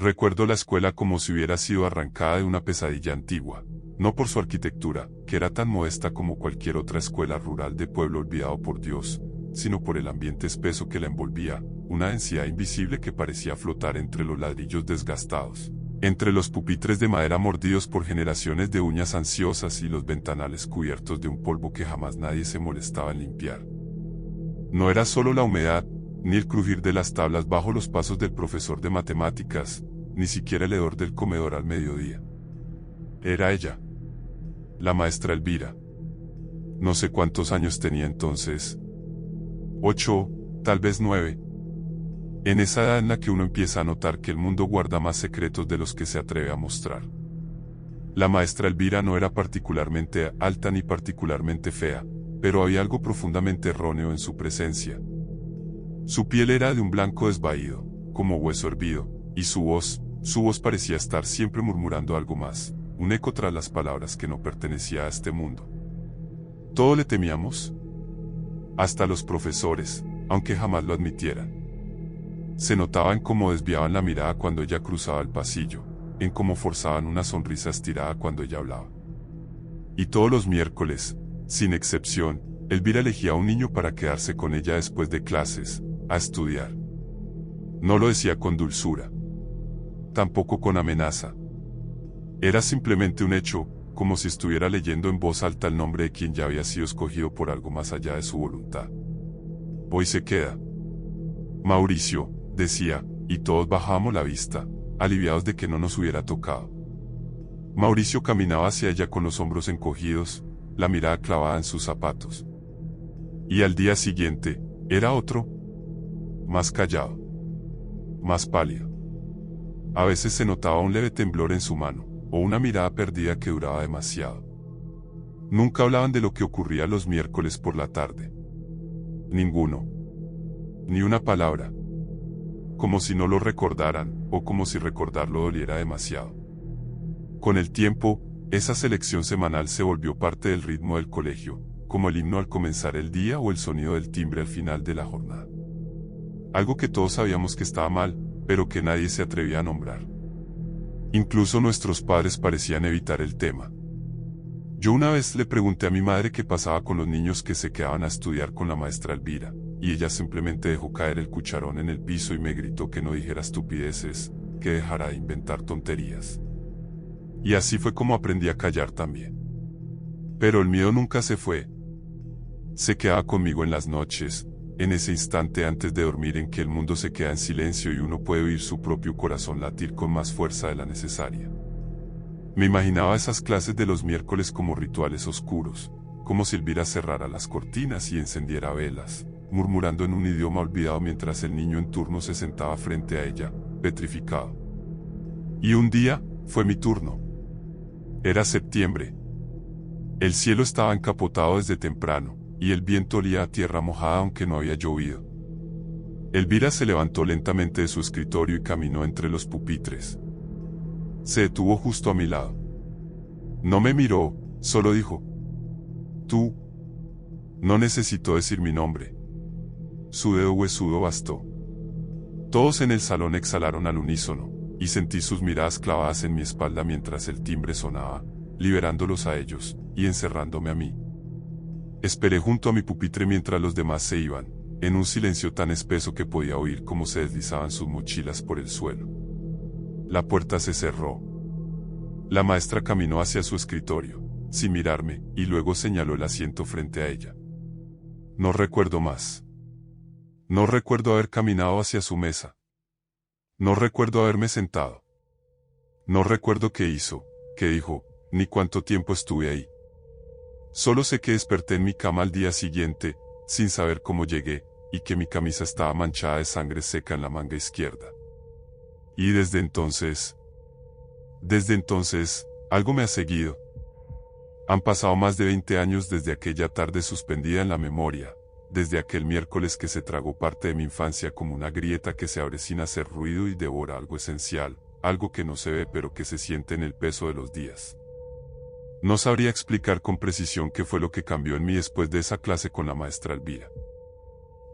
Recuerdo la escuela como si hubiera sido arrancada de una pesadilla antigua, no por su arquitectura, que era tan modesta como cualquier otra escuela rural de pueblo olvidado por Dios, sino por el ambiente espeso que la envolvía, una densidad invisible que parecía flotar entre los ladrillos desgastados, entre los pupitres de madera mordidos por generaciones de uñas ansiosas y los ventanales cubiertos de un polvo que jamás nadie se molestaba en limpiar. No era solo la humedad, ni el crujir de las tablas bajo los pasos del profesor de matemáticas, ni siquiera el hedor del comedor al mediodía. Era ella, la maestra Elvira. No sé cuántos años tenía entonces. 8, tal vez 9. En esa edad en la que uno empieza a notar que el mundo guarda más secretos de los que se atreve a mostrar. La maestra Elvira no era particularmente alta ni particularmente fea, pero había algo profundamente erróneo en su presencia. Su piel era de un blanco desvaído, como hueso hervido, y su voz parecía estar siempre murmurando algo más, un eco tras las palabras que no pertenecía a este mundo. Todo le temíamos, hasta los profesores, aunque jamás lo admitieran. Se notaba en cómo desviaban la mirada cuando ella cruzaba el pasillo, en cómo forzaban una sonrisa estirada cuando ella hablaba. Y todos los miércoles, sin excepción, Elvira elegía a un niño para quedarse con ella después de clases, a estudiar. No lo decía con dulzura, tampoco con amenaza. Era simplemente un hecho, como si estuviera leyendo en voz alta el nombre de quien ya había sido escogido por algo más allá de su voluntad. Hoy se queda. Mauricio, decía, y todos bajábamos la vista, aliviados de que no nos hubiera tocado. Mauricio caminaba hacia ella con los hombros encogidos, la mirada clavada en sus zapatos. Y al día siguiente, era otro, más callado, más pálido. A veces se notaba un leve temblor en su mano, o una mirada perdida que duraba demasiado. Nunca hablaban de lo que ocurría los miércoles por la tarde. Ninguno. Ni una palabra. Como si no lo recordaran, o como si recordarlo doliera demasiado. Con el tiempo, esa selección semanal se volvió parte del ritmo del colegio, como el himno al comenzar el día o el sonido del timbre al final de la jornada. Algo que todos sabíamos que estaba mal, pero que nadie se atrevía a nombrar. Incluso nuestros padres parecían evitar el tema. Yo una vez le pregunté a mi madre qué pasaba con los niños que se quedaban a estudiar con la maestra Elvira, y ella simplemente dejó caer el cucharón en el piso y me gritó que no dijera estupideces, que dejara de inventar tonterías. Y así fue como aprendí a callar también. Pero el miedo nunca se fue. Se quedaba conmigo en las noches, en ese instante antes de dormir en que el mundo se queda en silencio y uno puede oír su propio corazón latir con más fuerza de la necesaria. Me imaginaba esas clases de los miércoles como rituales oscuros, como si Elvira cerrara las cortinas y encendiera velas, murmurando en un idioma olvidado mientras el niño en turno se sentaba frente a ella, petrificado. Y un día, fue mi turno. Era septiembre. El cielo estaba encapotado desde temprano, y el viento olía a tierra mojada aunque no había llovido. Elvira se levantó lentamente de su escritorio y caminó entre los pupitres. Se detuvo justo a mi lado. No me miró, solo dijo: «Tú». No necesitó decir mi nombre. Su dedo huesudo bastó. Todos en el salón exhalaron al unísono, y sentí sus miradas clavadas en mi espalda mientras el timbre sonaba, liberándolos a ellos, y encerrándome a mí. Esperé junto a mi pupitre mientras los demás se iban, en un silencio tan espeso que podía oír cómo se deslizaban sus mochilas por el suelo. La puerta se cerró. La maestra caminó hacia su escritorio, sin mirarme, y luego señaló el asiento frente a ella. No recuerdo más. No recuerdo haber caminado hacia su mesa. No recuerdo haberme sentado. No recuerdo qué hizo, qué dijo, ni cuánto tiempo estuve ahí. Solo sé que desperté en mi cama al día siguiente, sin saber cómo llegué, y que mi camisa estaba manchada de sangre seca en la manga izquierda. Y desde entonces, algo me ha seguido. Han pasado más de 20 años desde aquella tarde suspendida en la memoria, desde aquel miércoles que se tragó parte de mi infancia como una grieta que se abre sin hacer ruido y devora algo esencial, algo que no se ve pero que se siente en el peso de los días. No sabría explicar con precisión qué fue lo que cambió en mí después de esa clase con la maestra Elvira.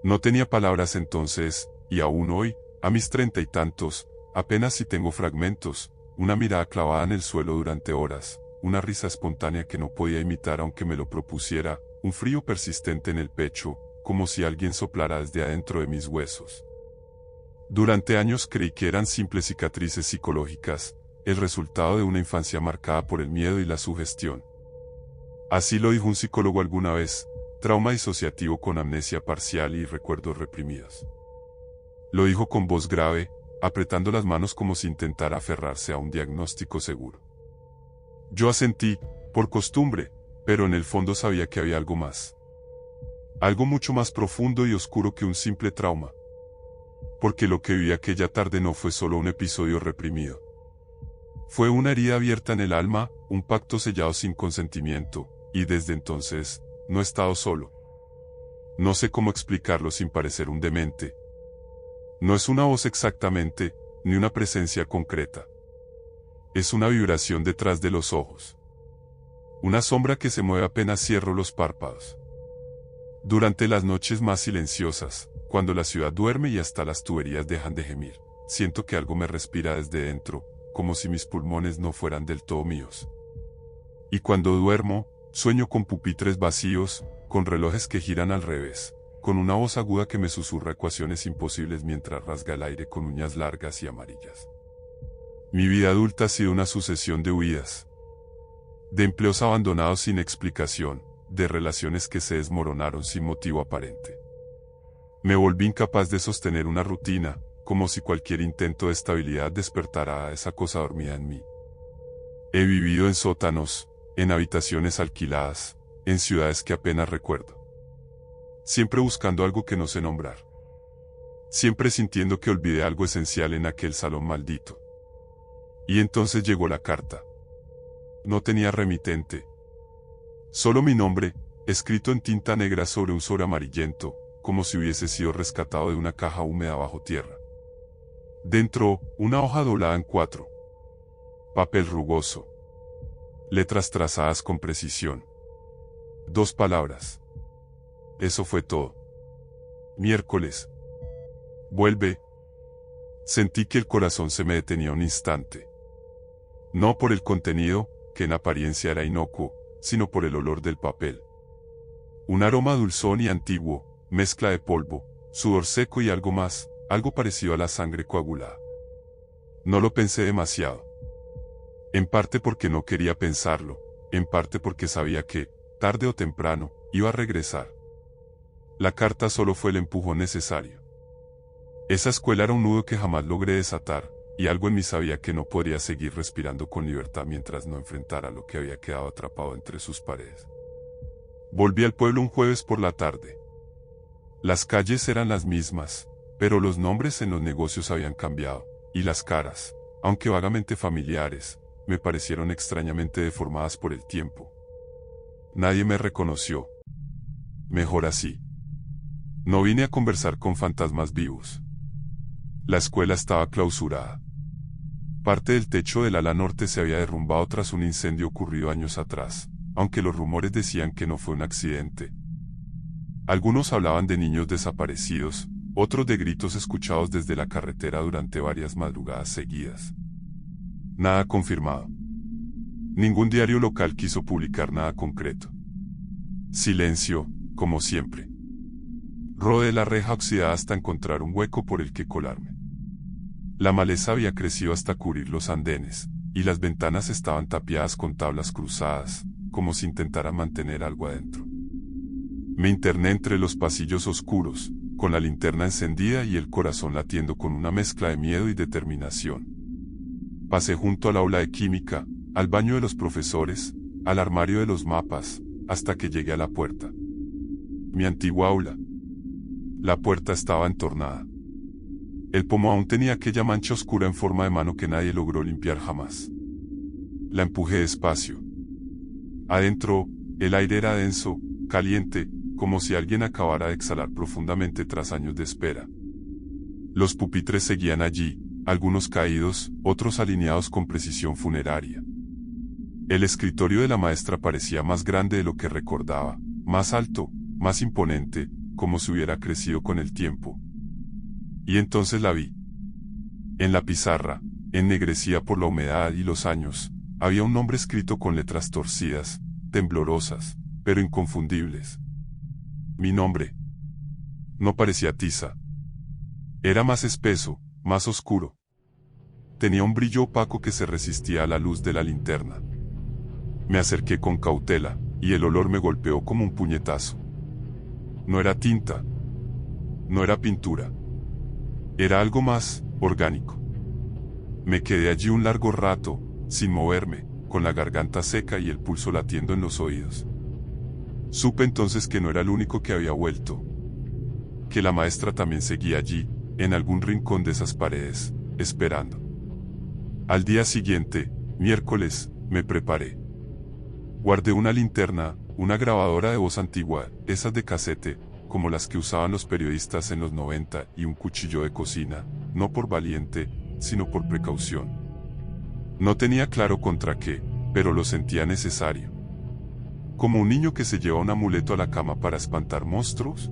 No tenía palabras entonces, y aún hoy, a mis 30 y tantos, Apenas si tengo fragmentos, una mirada clavada en el suelo durante horas, una risa espontánea que no podía imitar aunque me lo propusiera, un frío persistente en el pecho, como si alguien soplara desde adentro de mis huesos. Durante años creí que eran simples cicatrices psicológicas, el resultado de una infancia marcada por el miedo y la sugestión. Así lo dijo un psicólogo alguna vez, trauma disociativo con amnesia parcial y recuerdos reprimidos. Lo dijo con voz grave, apretando las manos como si intentara aferrarse a un diagnóstico seguro. Yo asentí, por costumbre, pero en el fondo sabía que había algo más. Algo mucho más profundo y oscuro que un simple trauma. Porque lo que viví aquella tarde no fue solo un episodio reprimido. Fue una herida abierta en el alma, un pacto sellado sin consentimiento, y desde entonces, no he estado solo. No sé cómo explicarlo sin parecer un demente. No es una voz exactamente, ni una presencia concreta. Es una vibración detrás de los ojos. Una sombra que se mueve apenas cierro los párpados. Durante las noches más silenciosas, cuando la ciudad duerme y hasta las tuberías dejan de gemir, siento que algo me respira desde dentro, como si mis pulmones no fueran del todo míos. Y cuando duermo, sueño con pupitres vacíos, con relojes que giran al revés, con una voz aguda que me susurra ecuaciones imposibles mientras rasga el aire con uñas largas y amarillas. Mi vida adulta ha sido una sucesión de huidas, de empleos abandonados sin explicación, de relaciones que se desmoronaron sin motivo aparente. Me volví incapaz de sostener una rutina, como si cualquier intento de estabilidad despertara a esa cosa dormida en mí. He vivido en sótanos, en habitaciones alquiladas, en ciudades que apenas recuerdo. Siempre buscando algo que no sé nombrar. Siempre sintiendo que olvidé algo esencial en aquel salón maldito. Y entonces llegó la carta. No tenía remitente. Solo mi nombre, escrito en tinta negra sobre un sobre amarillento, como si hubiese sido rescatado de una caja húmeda bajo tierra. Dentro, una hoja doblada en 4. Papel rugoso. Letras trazadas con precisión. 2 palabras. Eso fue todo. Miércoles. Vuelve. Sentí que el corazón se me detenía un instante. No por el contenido, que en apariencia era inocuo, sino por el olor del papel. Un aroma dulzón y antiguo, mezcla de polvo, sudor seco y algo más, algo parecido a la sangre coagulada. No lo pensé demasiado. En parte porque no quería pensarlo, en parte porque sabía que, tarde o temprano, iba a regresar. La carta solo fue el empujón necesario. Esa escuela era un nudo que jamás logré desatar, y algo en mí sabía que no podría seguir respirando con libertad mientras no enfrentara lo que había quedado atrapado entre sus paredes. Volví al pueblo un jueves por la tarde. Las calles eran las mismas, pero los nombres en los negocios habían cambiado, y las caras, aunque vagamente familiares, me parecieron extrañamente deformadas por el tiempo. Nadie me reconoció. Mejor así. No vine a conversar con fantasmas vivos. La escuela estaba clausurada. Parte del techo del ala norte se había derrumbado tras un incendio ocurrido años atrás, aunque los rumores decían que no fue un accidente. Algunos hablaban de niños desaparecidos, otros de gritos escuchados desde la carretera durante varias madrugadas seguidas. Nada confirmado. Ningún diario local quiso publicar nada concreto. Silencio, como siempre. Rodeé la reja oxidada hasta encontrar un hueco por el que colarme. La maleza había crecido hasta cubrir los andenes, y las ventanas estaban tapiadas con tablas cruzadas, como si intentara mantener algo adentro. Me interné entre los pasillos oscuros, con la linterna encendida y el corazón latiendo con una mezcla de miedo y determinación. Pasé junto al aula de química, al baño de los profesores, al armario de los mapas, hasta que llegué a la puerta. Mi antigua aula. La puerta estaba entornada. El pomo aún tenía aquella mancha oscura en forma de mano que nadie logró limpiar jamás. La empujé despacio. Adentro, el aire era denso, caliente, como si alguien acabara de exhalar profundamente tras años de espera. Los pupitres seguían allí, algunos caídos, otros alineados con precisión funeraria. El escritorio de la maestra parecía más grande de lo que recordaba, más alto, más imponente, como si hubiera crecido con el tiempo. Y entonces la vi. En la pizarra, ennegrecida por la humedad y los años, había un nombre escrito con letras torcidas, temblorosas, pero inconfundibles. Mi nombre. No parecía tiza. Era más espeso, más oscuro. Tenía un brillo opaco que se resistía a la luz de la linterna. Me acerqué con cautela, y el olor me golpeó como un puñetazo. No era tinta. No era pintura. Era algo más, orgánico. Me quedé allí un largo rato, sin moverme, con la garganta seca y el pulso latiendo en los oídos. Supe entonces que no era el único que había vuelto. Que la maestra también seguía allí, en algún rincón de esas paredes, esperando. Al día siguiente, miércoles, me preparé. Guardé una linterna, una grabadora de voz antigua, esas de casete, como las que usaban los periodistas en los 90, y un cuchillo de cocina, no por valiente, sino por precaución. No tenía claro contra qué, pero lo sentía necesario. Como un niño que se lleva un amuleto a la cama para espantar monstruos.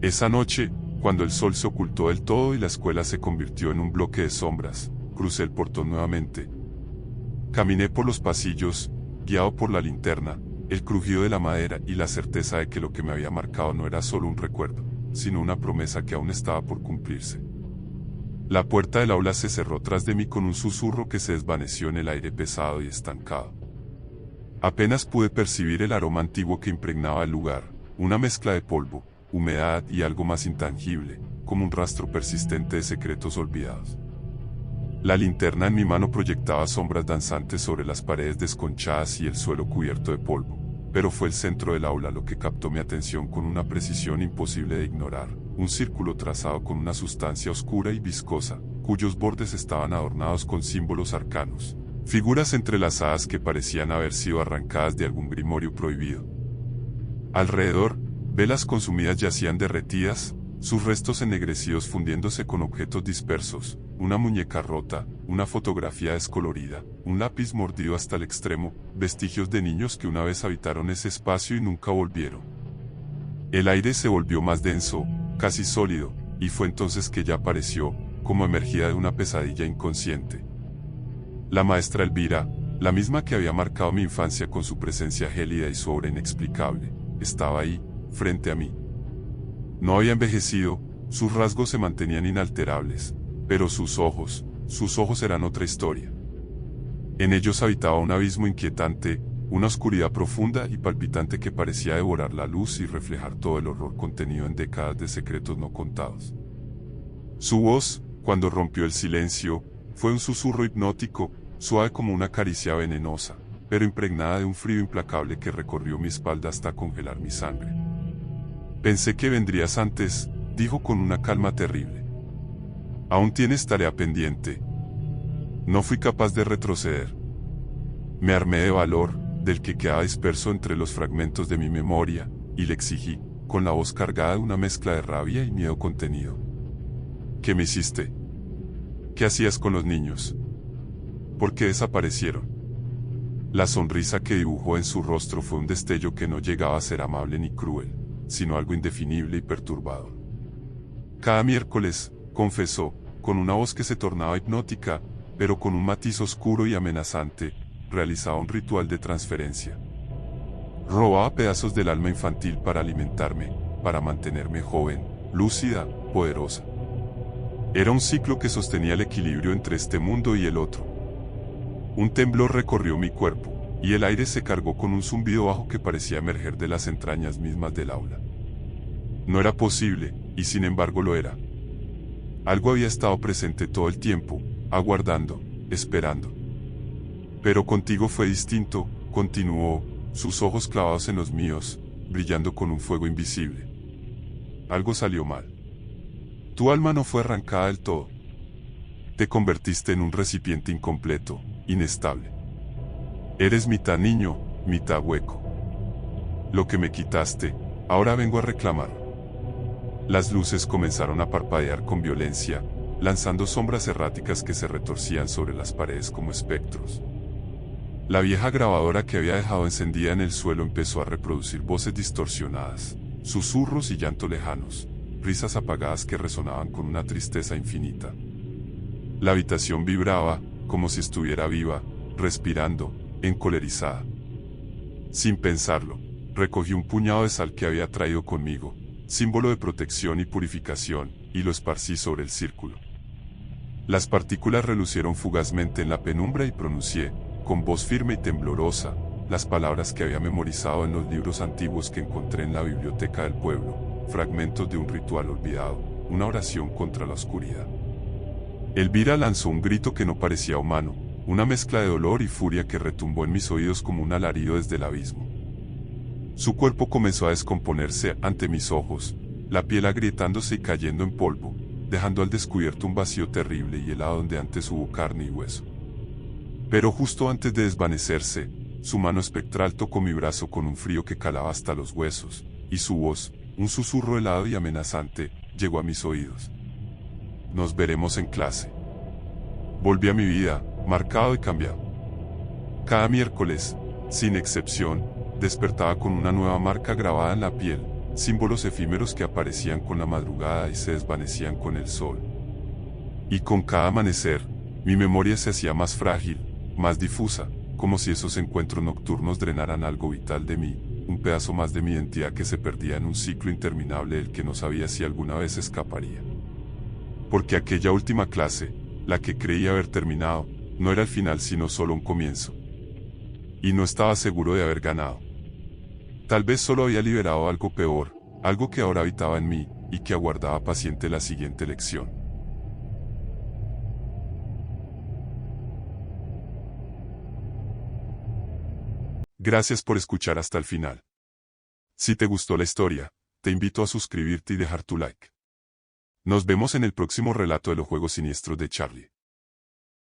Esa noche, cuando el sol se ocultó del todo y la escuela se convirtió en un bloque de sombras, crucé el portón nuevamente. Caminé por los pasillos, guiado por la linterna, el crujido de la madera y la certeza de que lo que me había marcado no era solo un recuerdo, sino una promesa que aún estaba por cumplirse. La puerta del aula se cerró tras de mí con un susurro que se desvaneció en el aire pesado y estancado. Apenas pude percibir el aroma antiguo que impregnaba el lugar, una mezcla de polvo, humedad y algo más intangible, como un rastro persistente de secretos olvidados. La linterna en mi mano proyectaba sombras danzantes sobre las paredes desconchadas y el suelo cubierto de polvo, pero fue el centro del aula lo que captó mi atención con una precisión imposible de ignorar, un círculo trazado con una sustancia oscura y viscosa, cuyos bordes estaban adornados con símbolos arcanos, figuras entrelazadas que parecían haber sido arrancadas de algún grimorio prohibido. Alrededor, velas consumidas yacían derretidas, sus restos ennegrecidos fundiéndose con objetos dispersos, una muñeca rota, una fotografía descolorida, un lápiz mordido hasta el extremo, vestigios de niños que una vez habitaron ese espacio y nunca volvieron. El aire se volvió más denso, casi sólido, y fue entonces que ella apareció, como emergida de una pesadilla inconsciente. La maestra Elvira, la misma que había marcado mi infancia con su presencia gélida y su obra inexplicable, estaba ahí, frente a mí. No había envejecido, sus rasgos se mantenían inalterables, pero sus ojos eran otra historia. En ellos habitaba un abismo inquietante, una oscuridad profunda y palpitante que parecía devorar la luz y reflejar todo el horror contenido en décadas de secretos no contados. Su voz, cuando rompió el silencio, fue un susurro hipnótico, suave como una caricia venenosa, pero impregnada de un frío implacable que recorrió mi espalda hasta congelar mi sangre. Pensé que vendrías antes, dijo con una calma terrible. Aún tienes tarea pendiente. No fui capaz de retroceder. Me armé de valor, del que quedaba disperso entre los fragmentos de mi memoria, y le exigí, con la voz cargada de una mezcla de rabia y miedo contenido. ¿Qué me hiciste? ¿Qué hacías con los niños? ¿Por qué desaparecieron? La sonrisa que dibujó en su rostro fue un destello que no llegaba a ser amable ni cruel, sino algo indefinible y perturbador. Cada miércoles, confesó, con una voz que se tornaba hipnótica, pero con un matiz oscuro y amenazante, realizaba un ritual de transferencia. Robaba pedazos del alma infantil para alimentarme, para mantenerme joven, lúcida, poderosa. Era un ciclo que sostenía el equilibrio entre este mundo y el otro. Un temblor recorrió mi cuerpo, y el aire se cargó con un zumbido bajo que parecía emerger de las entrañas mismas del aula. No era posible, y sin embargo lo era. Algo había estado presente todo el tiempo, aguardando, esperando. Pero contigo fue distinto, continuó, sus ojos clavados en los míos, brillando con un fuego invisible. Algo salió mal. Tu alma no fue arrancada del todo. Te convertiste en un recipiente incompleto, inestable. Eres mitad niño, mitad hueco. Lo que me quitaste, ahora vengo a reclamar. Las luces comenzaron a parpadear con violencia, lanzando sombras erráticas que se retorcían sobre las paredes como espectros. La vieja grabadora que había dejado encendida en el suelo empezó a reproducir voces distorsionadas, susurros y llanto lejanos, risas apagadas que resonaban con una tristeza infinita. La habitación vibraba, como si estuviera viva, respirando, encolerizada. Sin pensarlo, recogí un puñado de sal que había traído conmigo, símbolo de protección y purificación, y lo esparcí sobre el círculo. Las partículas relucieron fugazmente en la penumbra y pronuncié, con voz firme y temblorosa, las palabras que había memorizado en los libros antiguos que encontré en la biblioteca del pueblo, fragmentos de un ritual olvidado, una oración contra la oscuridad. Elvira lanzó un grito que no parecía humano, una mezcla de dolor y furia que retumbó en mis oídos como un alarido desde el abismo. Su cuerpo comenzó a descomponerse ante mis ojos, la piel agrietándose y cayendo en polvo, dejando al descubierto un vacío terrible y helado donde antes hubo carne y hueso. Pero justo antes de desvanecerse, su mano espectral tocó mi brazo con un frío que calaba hasta los huesos, y su voz, un susurro helado y amenazante, llegó a mis oídos. Nos veremos en clase. Volví a mi vida, marcado y cambiado. Cada miércoles, sin excepción, despertaba con una nueva marca grabada en la piel, símbolos efímeros que aparecían con la madrugada y se desvanecían con el sol. Y con cada amanecer, mi memoria se hacía más frágil, más difusa, como si esos encuentros nocturnos drenaran algo vital de mí, un pedazo más de mi identidad que se perdía en un ciclo interminable del que no sabía si alguna vez escaparía. Porque aquella última clase, la que creía haber terminado, no era el final sino solo un comienzo. Y no estaba seguro de haber ganado. Tal vez solo había liberado algo peor, algo que ahora habitaba en mí, y que aguardaba paciente la siguiente lección. Gracias por escuchar hasta el final. Si te gustó la historia, te invito a suscribirte y dejar tu like. Nos vemos en el próximo relato de los juegos siniestros de Charlie.